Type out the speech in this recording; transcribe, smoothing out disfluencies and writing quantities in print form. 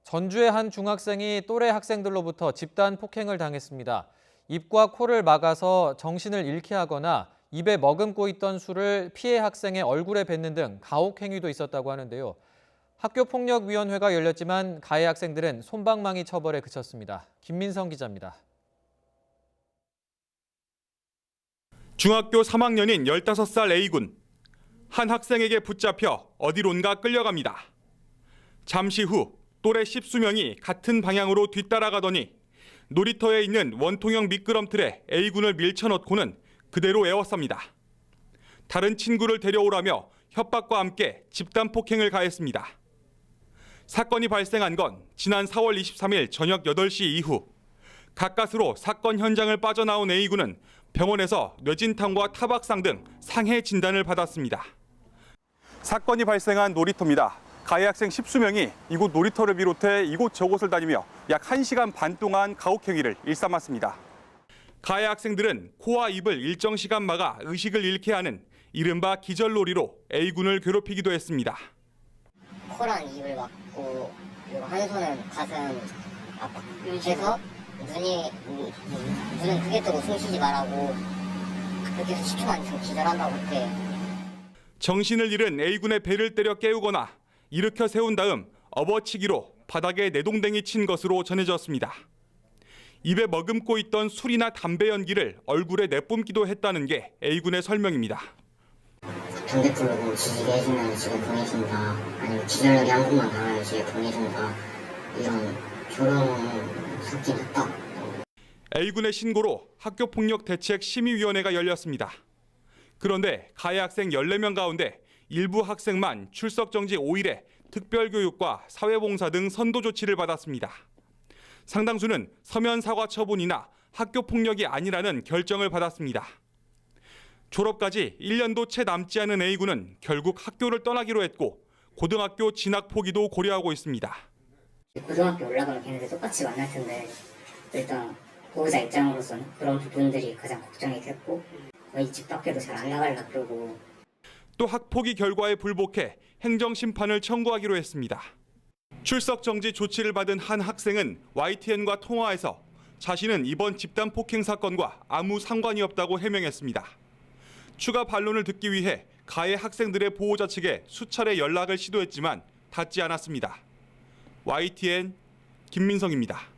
전주의 한 중학생이 또래 학생들로부터 집단 폭행을 당했습니다. 입과 코를 막아서 정신을 잃게 하거나 입에 머금고 있던 술을 피해 학생의 얼굴에 뱉는 등 가혹 행위도 있었다고 하는데요. 학교폭력위원회가 열렸지만 가해 학생들은 솜방망이 처벌에 그쳤습니다. 김민성 기자입니다. 중학교 3학년인 15살 A군. 한 학생에게 붙잡혀 어디론가 끌려갑니다. 잠시 후 또래 10수명이 같은 방향으로 뒤따라가더니 놀이터에 있는 원통형 미끄럼틀에 A군을 밀쳐넣고는 그대로 에워쌉니다. 다른 친구를 데려오라며 협박과 함께 집단 폭행을 가했습니다. 사건이 발생한 건 지난 4월 23일 저녁 8시 이후. 가까스로 사건 현장을 빠져나온 A군은 병원에서 뇌진탕과 타박상 등 상해 진단을 받았습니다. 사건이 발생한 놀이터입니다. 가해 학생 10수명이 이곳 놀이터를 비롯해 이곳저곳을 다니며 약 1시간 반 동안 가혹 행위를 일삼았습니다. 가해 학생들은 코와 입을 일정 시간 막아 의식을 잃게 하는 이른바 기절놀이로 A군을 괴롭히기도 했습니다. 코랑 입을 막고 그리고 한 손은 가슴 압박해서 눈은 크게 뜨고 숨 쉬지 말라고 그렇게 해서 10초만 있으면 기절한다고 그렇게. 정신을 잃은 A군의 배를 때려 깨우거나 일으켜 세운 다음 업어치기로 바닥에 내동댕이 친 것으로 전해졌습니다. 입에 머금고 있던 술이나 담배 연기를 얼굴에 내뿜기도 했다는 게 A군의 설명입니다. 담배 풀고 지지게 해주면 집에 보내준다, 아니면 기절놀이 한 번만 당하면 집에 보내준다, 이런 조롱 섞인 했다. A군의 신고로 학교폭력대책심의위원회가 열렸습니다. 그런데 가해 학생 14명 가운데 일부 학생만 출석정지 5일에 특별교육과 사회봉사 등 선도 조치를 받았습니다. 상당수는 서면 사과 처분이나 학교폭력이 아니라는 결정을 받았습니다. 졸업까지 1년도 채 남지 않은 A군은 결국 학교를 떠나기로 했고 고등학교 진학 포기도 고려하고 있습니다. 고등학교 올라가면 걔네들 똑같이 만날 텐데 일단 보호자 입장으로서는 그런 부분들이 가장 걱정이 됐고 거의 집 밖에도 잘 안 나가려고 그러고 또 학폭위 결과에 불복해 행정심판을 청구하기로 했습니다. 출석 정지 조치를 받은 한 학생은 YTN과 통화에서 자신은 이번 집단 폭행 사건과 아무 상관이 없다고 해명했습니다. 추가 반론을 듣기 위해 가해 학생들의 보호자 측에 수차례 연락을 시도했지만 닿지 않았습니다. YTN 김민성입니다.